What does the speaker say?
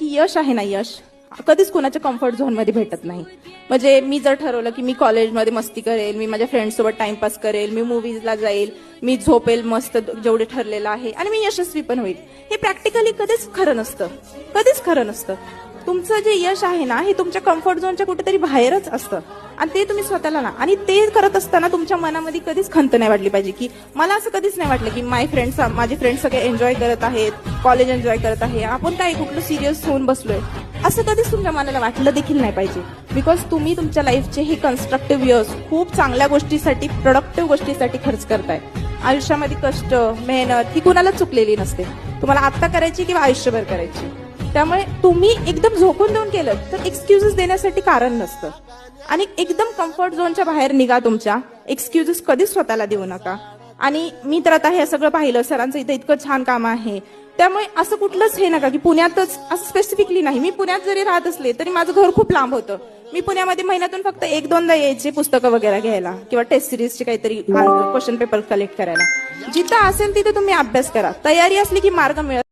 की यश आहे ना, यश कधीच कोणाच्या कम्फर्ट झोनमध्ये भेटत नाही. म्हणजे मी जर ठरवलं की मी कॉलेजमध्ये मस्ती करेल, मी माझ्या फ्रेंड्ससोबत टाइमपास करेल, मी मूवीजला जाईल, मी झोपेल मस्त जेवढे ठरलेलं आहे आणि मी यशस्वी पण होईल, हे प्रॅक्टिकली कधीच खरं नसतं. कधीच खरं नसतं. तुमचं जे यश आहे ना, हे तुमच्या कम्फर्ट झोनच्या कुठेतरी बाहेरच असतं आणि ते तुम्ही स्वतःला ना, आणि ते करत असताना तुमच्या मनामध्ये कधीच खंत नाही वाटली पाहिजे की मला असं कधीच नाही वाटलं की माझे फ्रेंड्स सगळे एन्जॉय करत आहेत, कॉलेज एन्जॉय करत आहे, आपण काय कुठलं सिरियस होऊन बसलोय, असं कधीच तुमच्या मनाला वाटलं देखील नाही पाहिजे. बिकॉज तुम्ही तुमच्या लाईफचे हे कन्स्ट्रक्टिव्ह इयर्स खूप चांगल्या गोष्टीसाठी, प्रोडक्टिव्ह गोष्टीसाठी खर्च करताय. आयुष्यामध्ये कष्ट, मेहनत ही कुणाला चुकलेली नसते. तुम्हाला आत्ता करायची किंवा आयुष्यभर करायची. त्यामुळे तुम्ही एकदम झोकून देऊन केलं तर एक्सक्युजेस देण्यासाठी कारण नसतं. आणि एकदम कम्फर्ट झोनच्या बाहेर निघा. तुमच्या एक्सक्युजेस कधीच स्वतःला देऊ नका. आणि मी तर आता हे सगळं पाहिलं, सरांचं इथं इतकं छान काम आहे, त्यामुळे असं कुठलंच हे नका की पुण्यातच, असं स्पेसिफिकली नाही. मी पुण्यात जरी राहत असले तरी माझं घर खूप लांब होतं. मी पुण्यामध्ये महिन्यातून फक्त 1-2दा यायचे पुस्तकं वगैरे घ्यायला किंवा टेस्ट सिरीजचे काहीतरी क्वेश्चन पेपर कलेक्ट करायला. जिथं असेल तिथे तुम्ही अभ्यास करा. तयारी असली की मार्ग मिळत